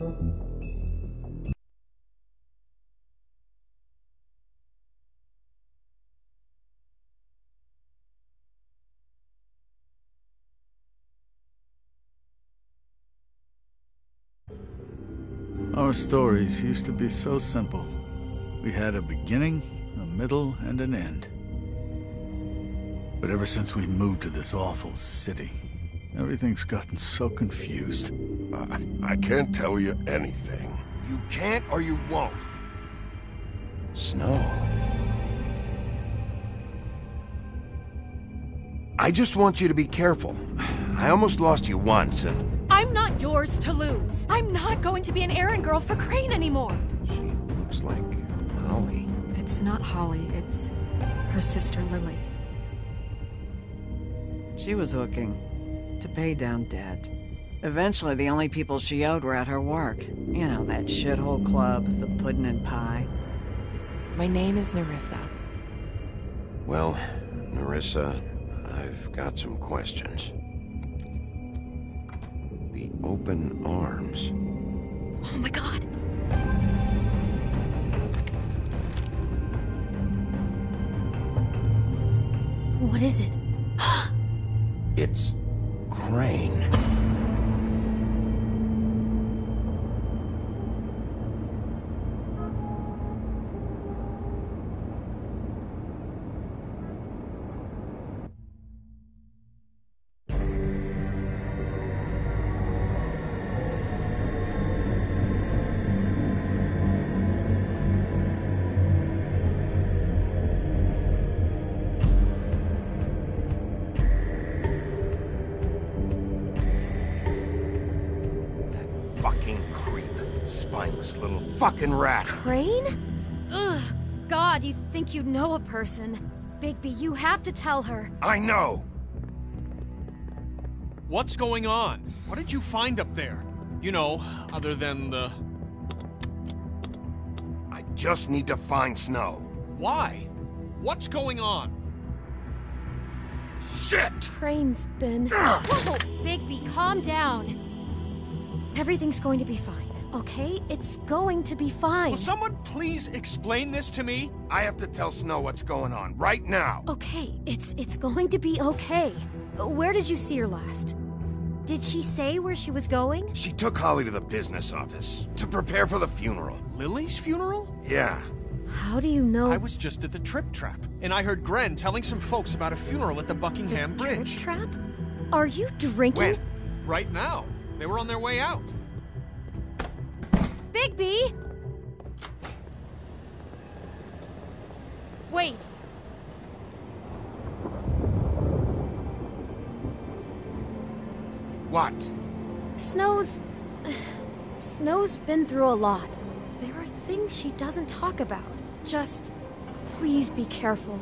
Our stories used to be so simple. We had a beginning, a middle, and an end. But ever since we moved to this awful city, everything's gotten so confused. I can't tell you anything. You can't or you won't. Snow. I just want you to be careful. I almost lost you once, and... I'm not yours to lose. I'm not going to be an errand girl for Crane anymore. She looks like Holly. It's not Holly, it's her sister Lily. She was hooking to pay down debt. Eventually, the only people she owed were at her work. You know, that shithole club, the Puddin' and Pie. My name is Nerissa. Well, Nerissa, I've got some questions. The open arms. Oh my god. What is it? It's Crane. Fucking creep. Spineless little fucking rat. Crane? Ugh. God, you think you know a person. Bigby, you have to tell her. I know! What's going on? What did you find up there? You know, other than the... I just need to find Snow. Why? What's going on? Shit! Crane's been... Whoa! Bigby, calm down. Everything's going to be fine, okay? It's going to be fine. Will someone please explain this to me? I have to tell Snow what's going on, right now. Okay, it's going to be okay. Where did you see her last? Did she say where she was going? She took Holly to the business office to prepare for the funeral. Lily's funeral? Yeah. How do you know? I was just at the Trip Trap, and I heard Gren telling some folks about a funeral at the Buckingham Bridge. Trip Trap? Are you drinking? When? Right now. They were on their way out. Bigby! Wait. What? Snow's been through a lot. There are things she doesn't talk about. Just, please be careful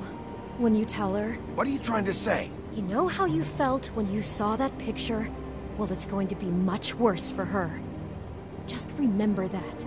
when you tell her. What are you trying to say? You know how you felt when you saw that picture? Well, it's going to be much worse for her. Just remember that.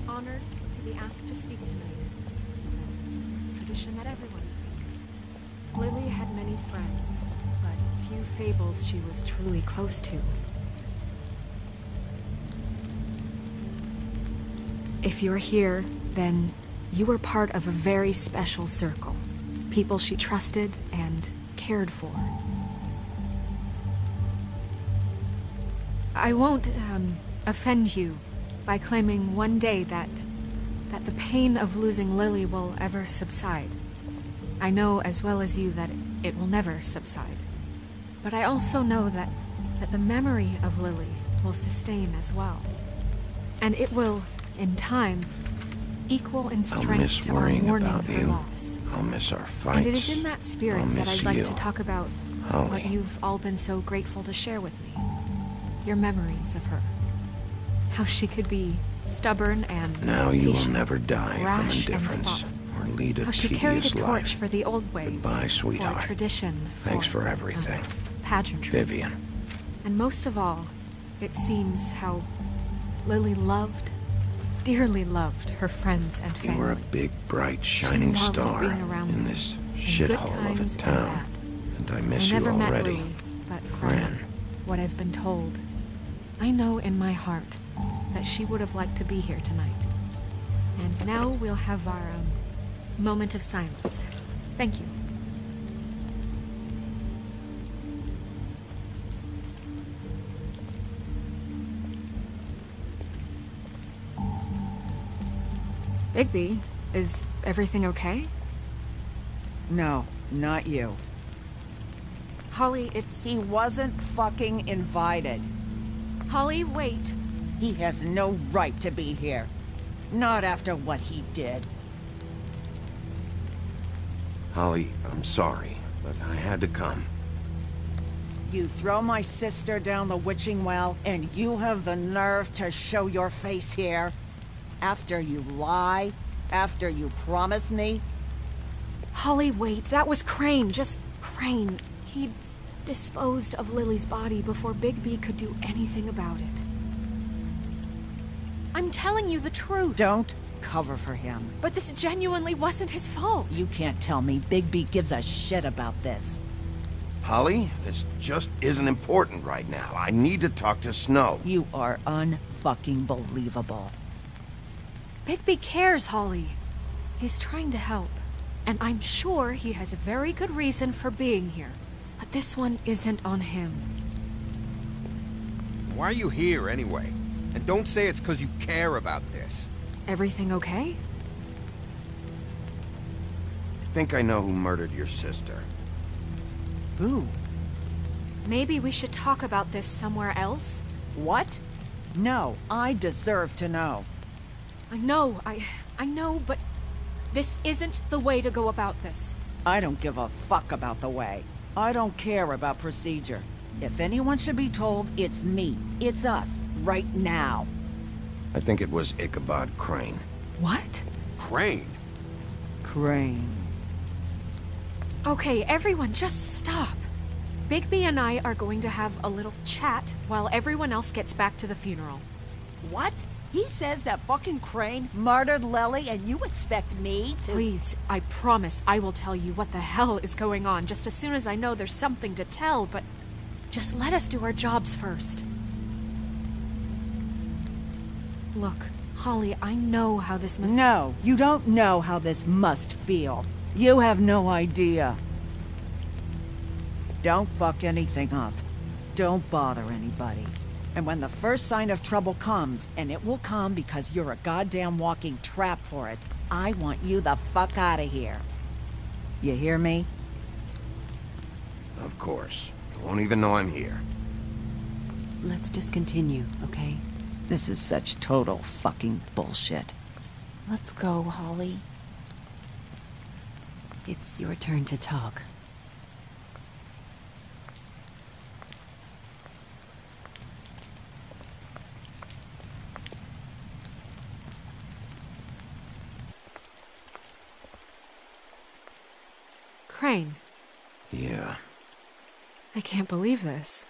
Honored to be asked to speak tonight. It's tradition that everyone speak. Lily had many friends, but few fables she was truly close to. If you're here, then you were part of a very special circle. People she trusted and cared for. I won't, offend you by claiming one day that that the pain of losing Lily will ever subside. I know as well as you that it will never subside. But I also know that the memory of Lily will sustain as well. And it will, in time, equal in strength to our mourning her loss. I'll miss our fights. And it is in that spirit that I'd like to talk about Holly. what you've all been so grateful to share with me. Your memories of her. How she could be stubborn and Now you will patient, never die from rash and indifference thoughtful. or lead a How she carried a tedious torch life. for the old ways. Goodbye, sweetheart. For tradition. Thanks for everything. Pageantry. Vivian. And most of all, it seems how Lily loved, dearly loved her friends and family. You were a big, bright, shining She loved star being around in them, this in shithole good of a times and town. bad. And I miss I you never met already. Lily, but from Gran. what I've been told, I know in my heart that she would have liked to be here tonight. And now we'll have our moment of silence. Thank you. Bigby, is everything okay? No, not you. Holly, it's... He wasn't fucking invited. Holly, wait. He has no right to be here. Not after what he did. Holly, I'm sorry, but I had to come. You throw my sister down the witching well, and you have the nerve to show your face here? After you lie? After you promise me? Holly, wait. That was Crane. Just Crane. He disposed of Lily's body before Bigby could do anything about it. I'm telling you the truth. Don't cover for him. But this genuinely wasn't his fault. You can't tell me Bigby gives a shit about this. Holly, this just isn't important right now. I need to talk to Snow. You are unfucking believable. Bigby cares, Holly. He's trying to help. And I'm sure he has a very good reason for being here. But this one isn't on him. Why are you here, anyway? And don't say it's because you care about this. Everything okay? I think I know who murdered your sister. Who? Maybe we should talk about this somewhere else? What? No, I deserve to know. I know, but this isn't the way to go about this. I don't give a fuck about the way. I don't care about procedure. If anyone should be told, it's me. It's us. Right now. I think it was Ichabod Crane. What? Crane? Crane. Okay, everyone, just stop. Bigby and I are going to have a little chat while everyone else gets back to the funeral. What? He says that fucking Crane murdered Lily and you expect me to— Please, I promise I will tell you what the hell is going on just as soon as I know there's something to tell, but just let us do our jobs first. Look, Holly, I know how this must— No, you don't know how this must feel. You have no idea. Don't fuck anything up. Don't bother anybody. And when the first sign of trouble comes, and it will come because you're a goddamn walking trap for it, I want you the fuck out of here. You hear me? Of course. You won't even know I'm here. Let's just continue, okay? This is such total fucking bullshit. Let's go, Holly. It's your turn to talk. Crane. Yeah. I can't believe this.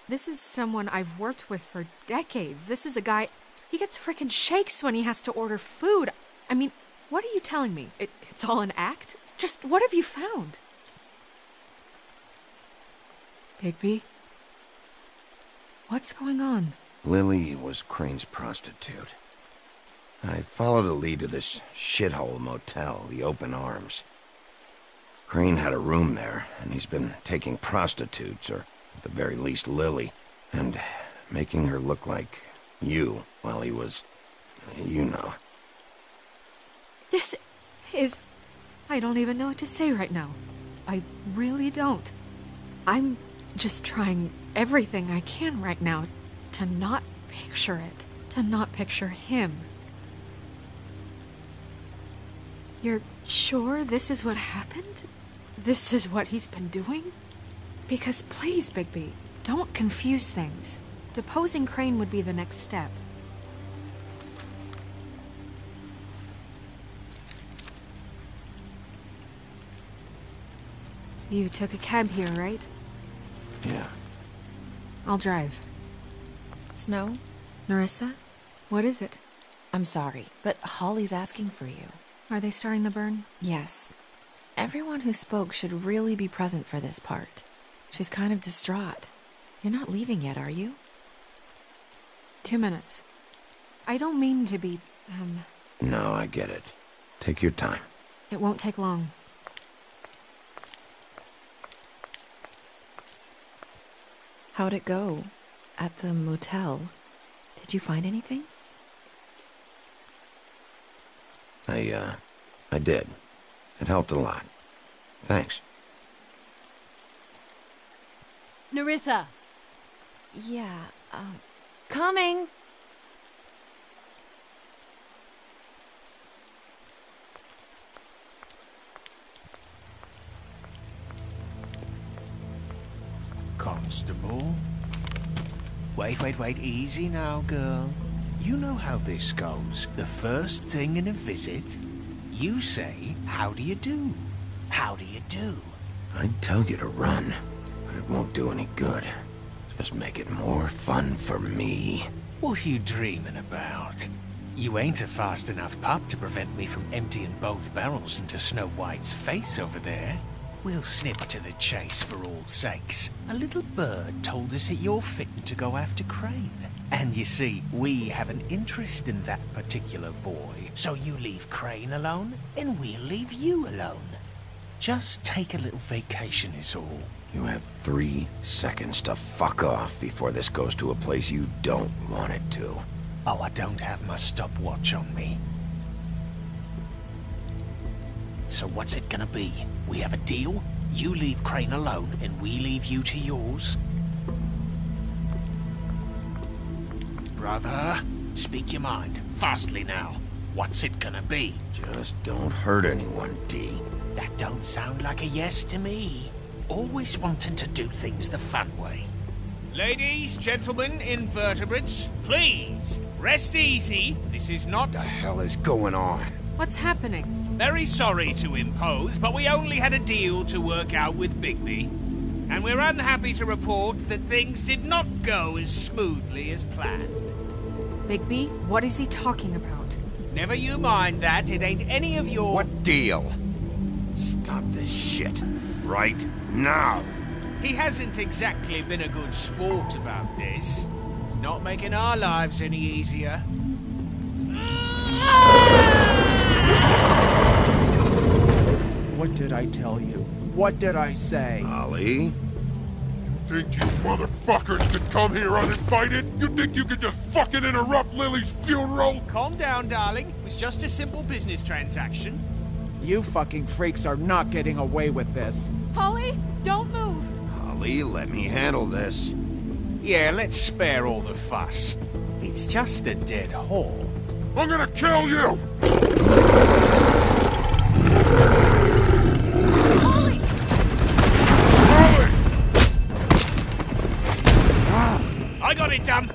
This is someone I've worked with for decades. This is a guy... He gets frickin' shakes when he has to order food. I mean, what are you telling me? It's all an act? Just what have you found? Bigby? What's going on? Lily was Crane's prostitute. I followed a lead to this shithole motel, the Open Arms. Crane had a room there, and he's been taking prostitutes, or at the very least Lily, and making her look like you while he was You know. This is... I don't even know what to say right now. I really don't. I'm just trying everything I can right now to not picture it. To not picture him. You're sure this is what happened? This is what he's been doing? Because please, Bigby, don't confuse things. Deposing Crane would be the next step. You took a cab here, right? Yeah. I'll drive. Snow? Nerissa? What is it? I'm sorry, but Holly's asking for you. Are they starting the burn? Yes. Everyone who spoke should really be present for this part. She's kind of distraught. You're not leaving yet, are you? 2 minutes. I don't mean to be, No, I get it. Take your time. It won't take long. How'd it go? At the motel? Did you find anything? I did. It helped a lot. Thanks. Nerissa! Yeah, coming! Constable? Wait, easy now, girl. You know how this goes. The first thing in a visit, you say, how do you do? How do you do? I'd tell you to run, but it won't do any good. Just make it more fun for me. What are you dreaming about? You ain't a fast enough pup to prevent me from emptying both barrels into Snow White's face over there. We'll snip to the chase for all sakes. A little bird told us that you're fitting to go after Crane. And you see, we have an interest in that particular boy. So you leave Crane alone, and we'll leave you alone. Just take a little vacation is all. You have 3 seconds to fuck off before this goes to a place you don't want it to. Oh, I don't have my stopwatch on me. So what's it gonna be? We have a deal? You leave Crane alone, and we leave you to yours? Brother, speak your mind. Fastly now. What's it gonna be? Just don't hurt anyone, D. That don't sound like a yes to me. Always wanting to do things the fun way. Ladies, gentlemen, invertebrates, please, rest easy. This is not... What the hell is going on? What's happening? Very sorry to impose, but we only had a deal to work out with Bigby. And we're unhappy to report that things did not go as smoothly as planned. Bigby, what is he talking about? Never you mind that, it ain't any of your... What deal? Stop this shit. Right now. He hasn't exactly been a good sport about this. Not making our lives any easier. What did I tell you? What did I say? Ollie? Think you motherfuckers could come here uninvited? You think you could just fucking interrupt Lily's funeral? Calm down, darling. It was just a simple business transaction. You fucking freaks are not getting away with this. Holly, don't move! Ollie, let me handle this. Yeah, let's spare all the fuss. It's just a dead hole. I'm gonna kill you! I got it done.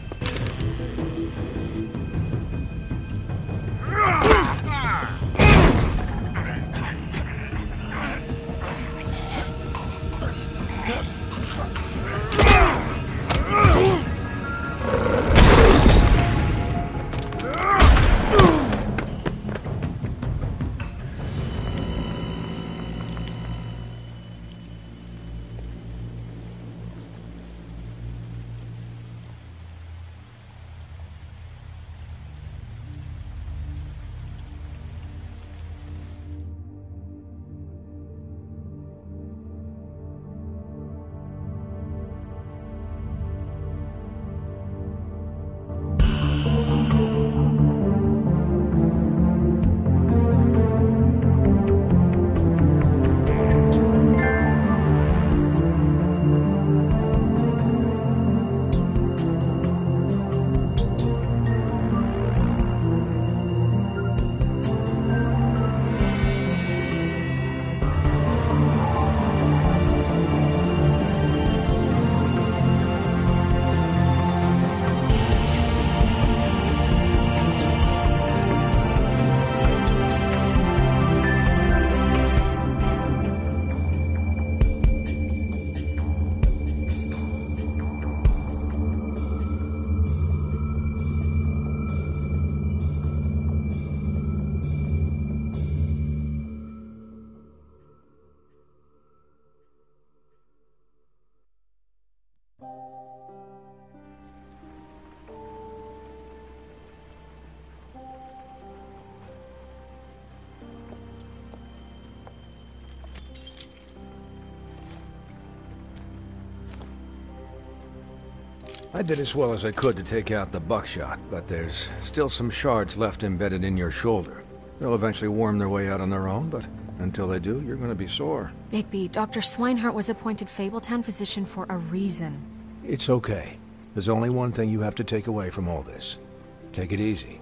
I did as well as I could to take out the buckshot, but there's still some shards left embedded in your shoulder. They'll eventually worm their way out on their own, but until they do, you're gonna be sore. Bigby, Dr. Swinehart was appointed Fabletown physician for a reason. It's okay. There's only one thing you have to take away from all this. Take it easy.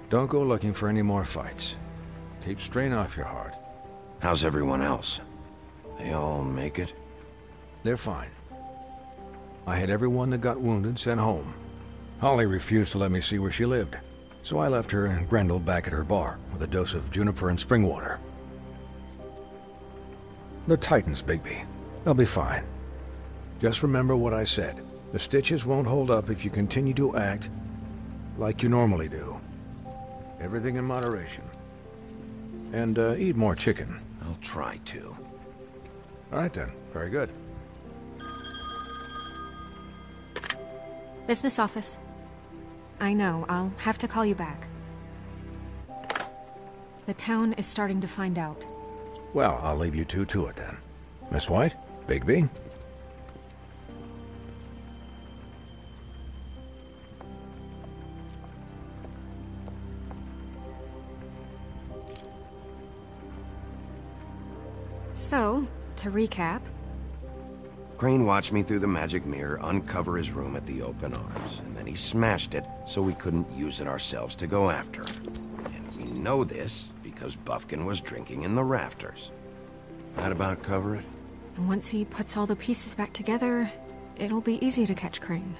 Don't go looking for any more fights. Keep strain off your heart. How's everyone else? They all make it? They're fine. I had everyone that got wounded sent home. Holly refused to let me see where she lived, so I left her and Grendel back at her bar with a dose of juniper and spring water. They're Titans, Bigby. They'll be fine. Just remember what I said. The stitches won't hold up if you continue to act like you normally do. Everything in moderation. And eat more chicken. I'll try to. All right then. Very good. Business office. I know, I'll have to call you back. The town is starting to find out. Well, I'll leave you two to it then. Miss White, Bigby. So, to recap... Crane watched me through the magic mirror uncover his room at the open arms, and then he smashed it so we couldn't use it ourselves to go after him. And we know this because Bufkin was drinking in the rafters. That about cover it? And once he puts all the pieces back together, it'll be easy to catch Crane.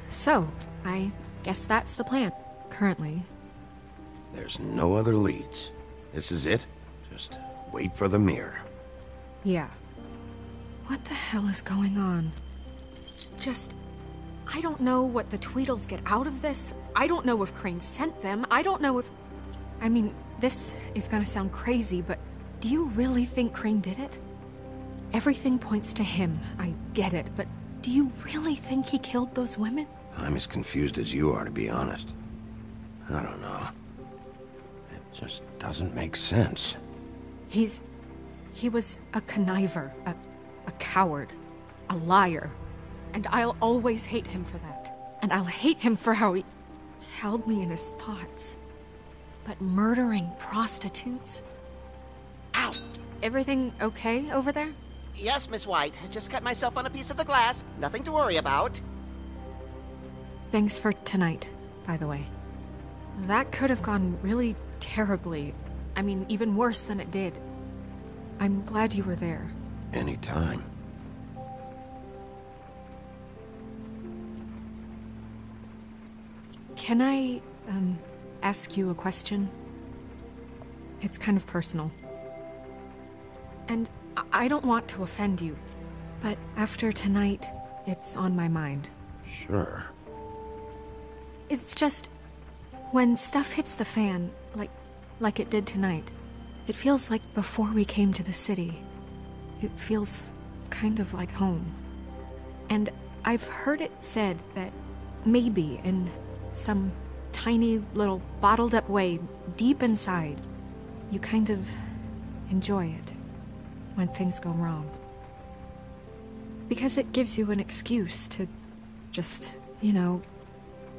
So, I guess that's the plan, currently. There's no other leads. This is it. Just wait for the mirror. Yeah. What the hell is going on? I don't know what the Tweedles get out of this. I don't know if Crane sent them. I don't know if... I mean, this is gonna sound crazy, but do you really think Crane did it? Everything points to him, I get it, but do you really think he killed those women? I'm as confused as you are, to be honest. I don't know. It just doesn't make sense. He was a conniver, a coward, a liar. And I'll always hate him for that. And I'll hate him for how he held me in his thoughts. But murdering prostitutes? Ow! Everything okay over there? Yes, Miss White. Just cut myself on a piece of the glass. Nothing to worry about. Thanks for tonight, by the way. That could have gone really terribly. I mean, even worse than it did. I'm glad you were there. Anytime. Can I, ask you a question? It's kind of personal. And I don't want to offend you, but after tonight, it's on my mind. Sure. It's just... when stuff hits the fan, like it did tonight, it feels like before we came to the city. It feels kind of like home. And I've heard it said that maybe in some tiny little bottled up way deep inside, you kind of enjoy it when things go wrong. Because it gives you an excuse to just,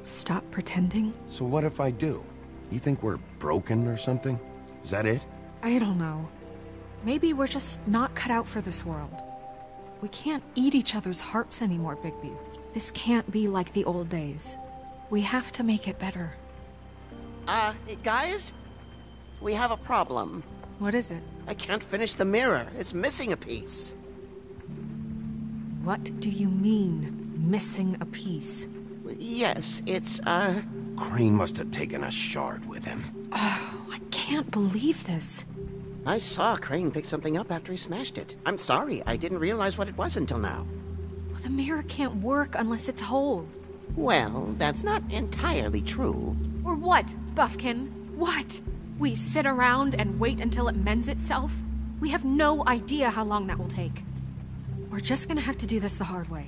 stop pretending. So what if I do? You think we're broken or something? Is that it? I don't know. Maybe we're just not cut out for this world. We can't eat each other's hearts anymore, Bigby. This can't be like the old days. We have to make it better. Guys? We have a problem. What is it? I can't finish the mirror. It's missing a piece. What do you mean, missing a piece? Yes, it's, Crane must have taken a shard with him. Oh, I can't believe this. I saw Crane pick something up after he smashed it. I'm sorry, I didn't realize what it was until now. Well, the mirror can't work unless it's whole. Well, that's not entirely true. Or what, Bufkin? What? We sit around and wait until it mends itself? We have no idea how long that will take. We're just gonna have to do this the hard way.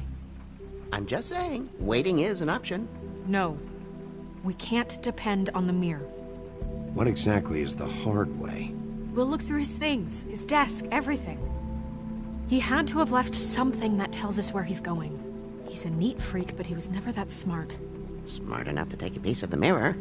I'm just saying, waiting is an option. No. We can't depend on the mirror. What exactly is the hard way? We'll look through his things, his desk, everything. He had to have left something that tells us where he's going. He's a neat freak, but he was never that smart. Smart enough to take a piece of the mirror.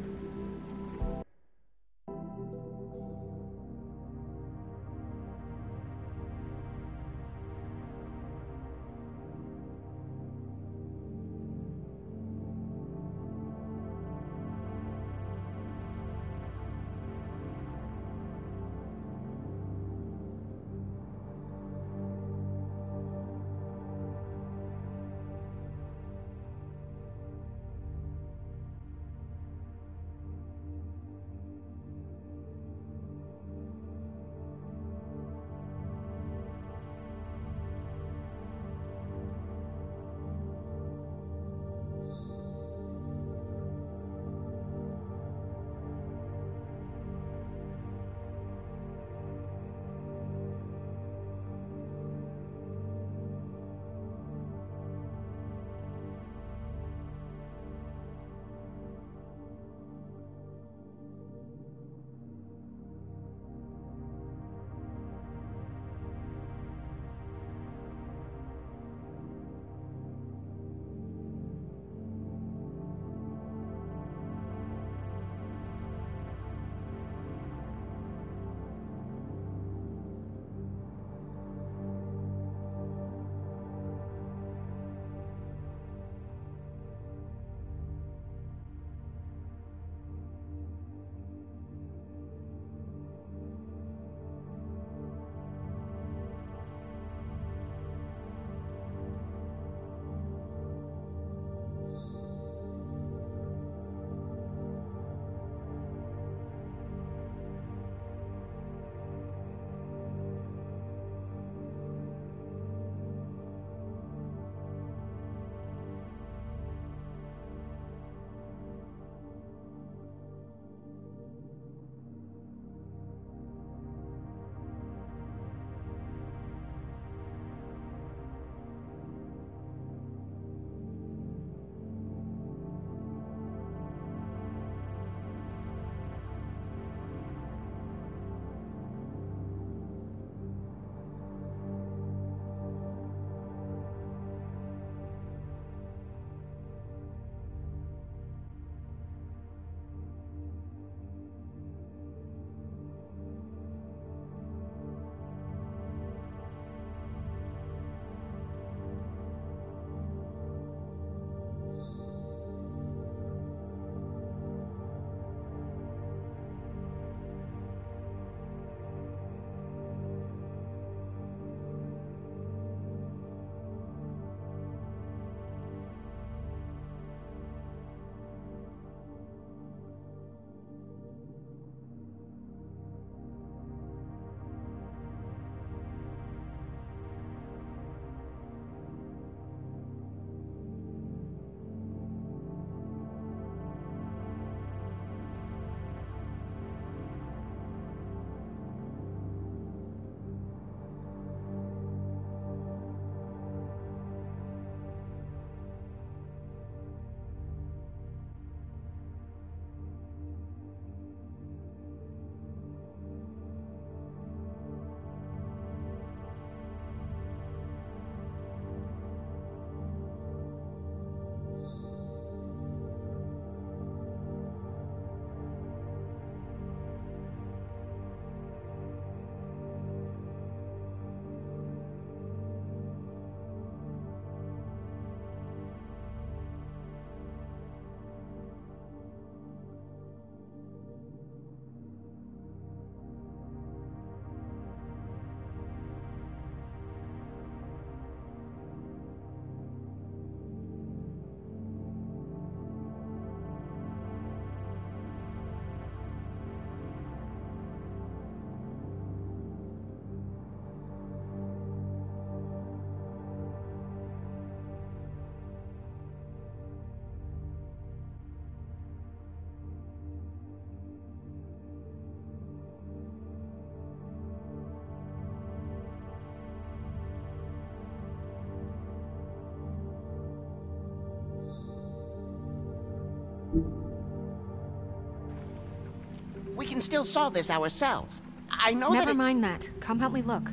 We can still solve this ourselves. I know that Never mind that. Come help me look.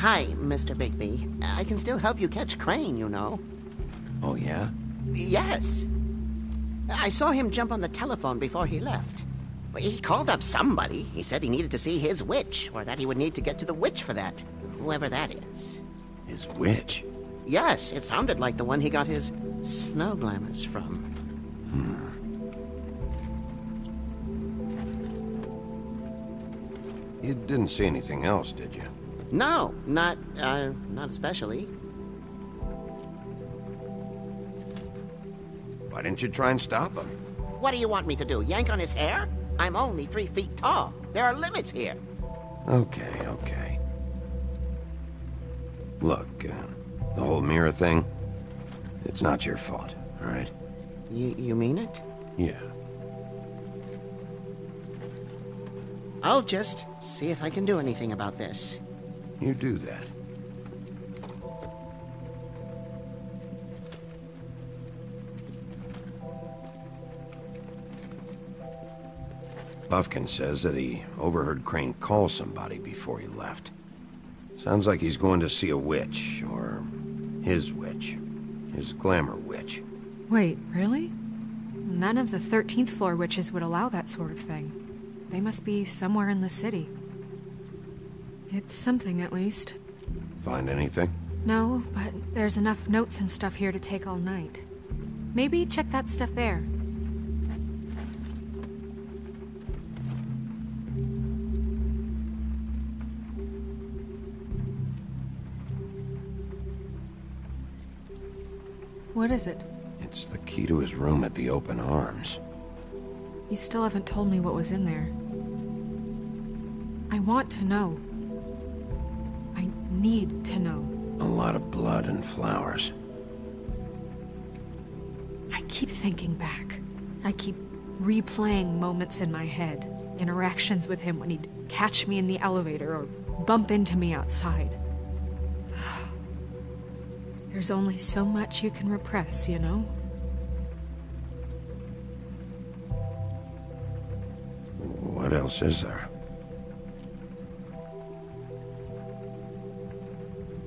Hi, Mr. Bigby. I can still help you catch Crane, you know. Oh, yeah? Yes. I saw him jump on the telephone before he left. He called up somebody. He said he needed to see his witch, or that he would need to get to the witch for that. Whoever that is. His witch? Yes, it sounded like the one he got his snow glamours from. You didn't see anything else, did you? No, not especially. Why didn't you try and stop him? What do you want me to do, yank on his hair? I'm only 3 feet tall. There are limits here. Okay. Look, the whole mirror thing, it's not your fault, all right? You mean it? Yeah. I'll just see if I can do anything about this. You do that. Buffkin says that he overheard Crane call somebody before he left. Sounds like he's going to see a witch, or his witch. His glamour witch. Wait, really? None of the 13th floor witches would allow that sort of thing. They must be somewhere in the city. It's something, at least. Find anything? No, but there's enough notes and stuff here to take all night. Maybe check that stuff there. What is it? It's the key to his room at the Open Arms. You still haven't told me what was in there. I want to know. I need to know. A lot of blood and flowers. I keep thinking back. I keep replaying moments in my head. Interactions with him when he'd catch me in the elevator or bump into me outside. There's only so much you can repress, you know? What else is there?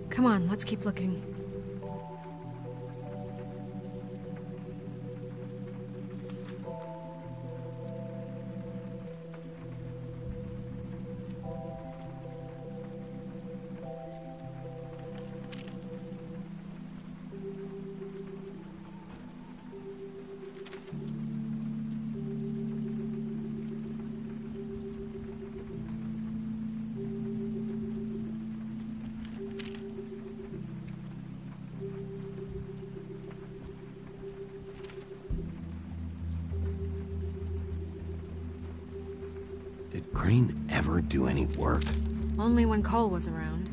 Come on, let's keep looking. Did Crane ever do any work? Only when Cole was around.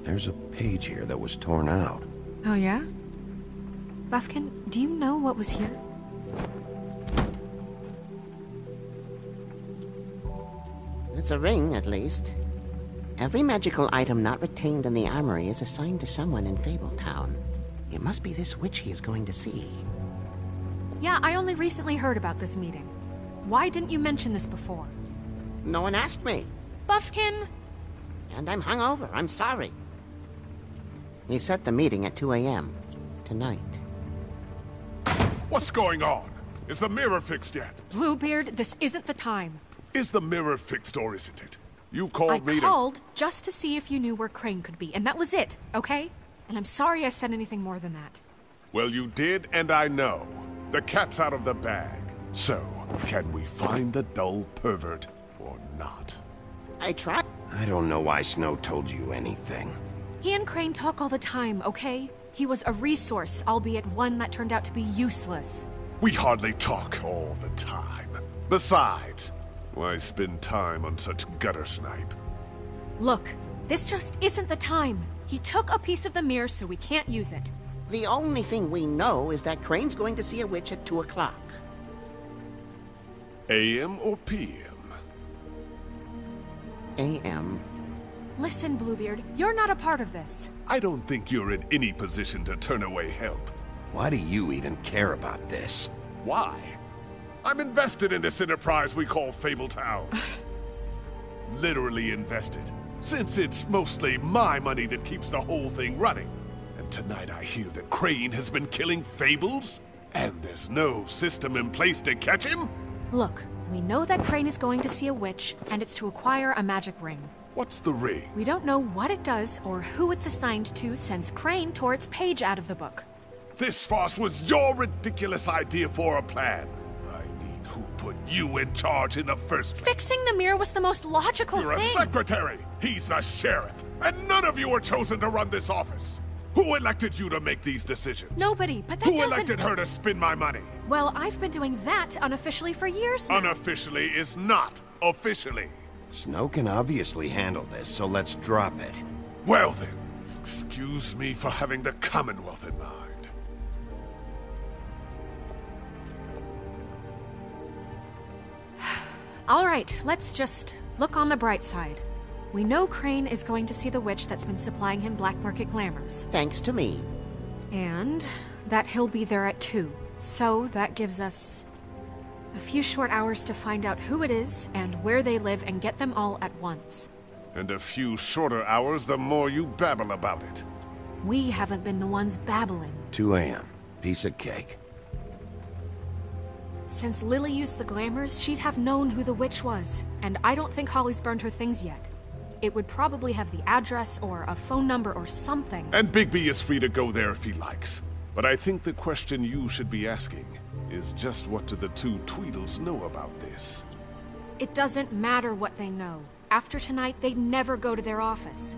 There's a page here that was torn out. Oh, yeah? Buffkin, do you know what was here? It's a ring, at least. Every magical item not retained in the armory is assigned to someone in Fabletown. It must be this witch he is going to see. Yeah, I only recently heard about this meeting. Why didn't you mention this before? No one asked me. Buffkin! And I'm hungover. I'm sorry. He set the meeting at 2 a.m. tonight. What's going on? Is the mirror fixed yet? Bluebeard, this isn't the time. Is the mirror fixed or isn't it? You called me to... I called just to see if you knew where Crane could be, and that was it, okay? And I'm sorry I said anything more than that. Well, you did, and I know. The cat's out of the bag. So, can we find the dull pervert or not? I tried. I don't know why Snow told you anything. He and Crane talk all the time, okay? He was a resource, albeit one that turned out to be useless. We hardly talk all the time. Besides, why spend time on such gutter snipe? Look, this just isn't the time. He took a piece of the mirror, so we can't use it. The only thing we know is that Crane's going to see a witch at 2 o'clock. AM or PM? AM. Listen, Bluebeard, you're not a part of this. I don't think you're in any position to turn away help. Why do you even care about this? Why? I'm invested in this enterprise we call Fabletown. Literally invested, since it's mostly my money that keeps the whole thing running. And tonight I hear that Crane has been killing Fables, and there's no system in place to catch him? Look, we know that Crane is going to see a witch, and it's to acquire a magic ring. What's the ring? We don't know what it does or who it's assigned to since Crane tore its page out of the book. This farce was your ridiculous idea for a plan. I mean, who put you in charge in the first place? Fixing the mirror was the most logical You're thing. a secretary! He's the sheriff! And none of you were chosen to run this office! Who elected you to make these decisions? Nobody, but that Who doesn't... elected her to spend my money? Well, I've been doing that unofficially for years now. Unofficially is not officially. Snow can obviously handle this, so let's drop it. Well then, excuse me for having the Commonwealth in mind. All right, let's just look on the bright side. We know Crane is going to see the witch that's been supplying him black market glamours. Thanks to me. And that he'll be there at 2. So that gives us a few short hours to find out who it is and where they live and get them all at once. And a few shorter hours the more you babble about it. We haven't been the ones babbling. 2 a.m. Piece of cake. Since Lily used the glamours, she'd have known who the witch was. And I don't think Holly's burned her things yet. It would probably have the address or a phone number or something. And Bigby is free to go there if he likes. But I think the question you should be asking is just what do the 2 Tweedles know about this? It doesn't matter what they know. After tonight, they'd never go to their office.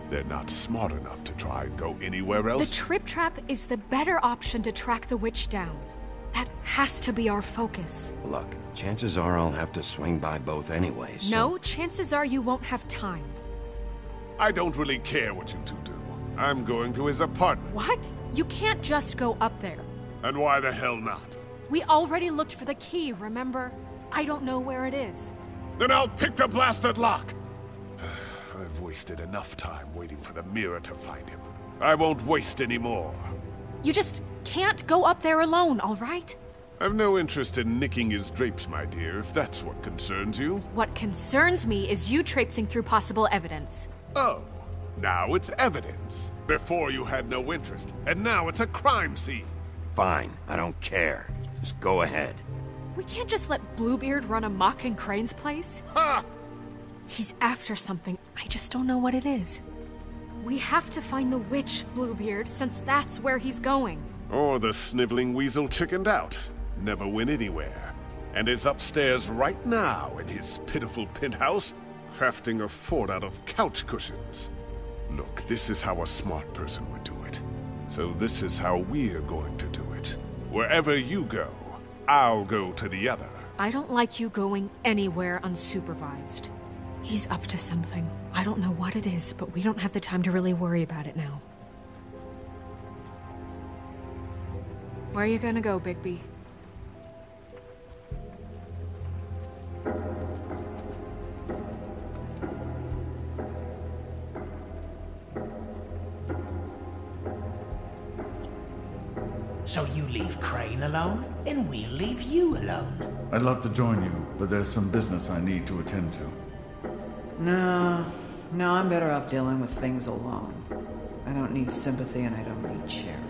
They're not smart enough to try and go anywhere else? The Trip Trap is the better option to track the witch down. That has to be our focus. Look, chances are I'll have to swing by both anyways. So... No, chances are you won't have time. I don't really care what you 2 do. I'm going to his apartment. What? You can't just go up there. And why the hell not? We already looked for the key, remember? I don't know where it is. Then I'll pick the blasted lock! I've wasted enough time waiting for the mirror to find him. I won't waste any more. You just can't go up there alone, all right? I've no interest in nicking his drapes, my dear, if that's what concerns you. What concerns me is you traipsing through possible evidence. Oh, now it's evidence. Before you had no interest, and now it's a crime scene. Fine, I don't care. Just go ahead. We can't just let Bluebeard run amok in Crane's place. Ha! He's after something. I just don't know what it is. We have to find the witch, Bluebeard, since that's where he's going. Or the sniveling weasel chickened out. Never went anywhere. And is upstairs right now in his pitiful penthouse, crafting a fort out of couch cushions. Look, this is how a smart person would do it. So this is how we're going to do it. Wherever you go, I'll go to the other. I don't like you going anywhere unsupervised. He's up to something. I don't know what it is, but we don't have the time to really worry about it now. Where are you gonna go, Bigby? So you leave Crane alone, and we'll leave you alone. I'd love to join you, but there's some business I need to attend to. No, I'm better off dealing with things alone. I don't need sympathy and I don't need charity.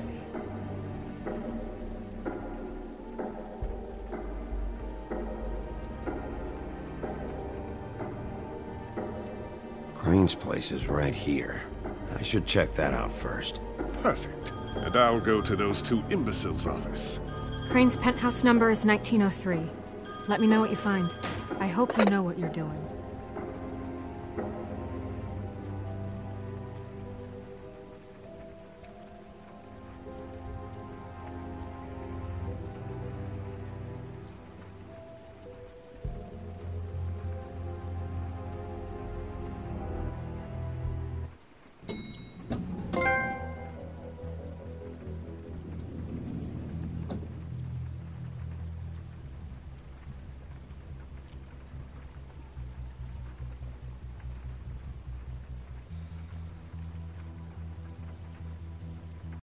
Crane's place is right here. I should check that out first. Perfect. And I'll go to those 2 imbeciles' office. Crane's penthouse number is 1903. Let me know what you find. I hope you know what you're doing.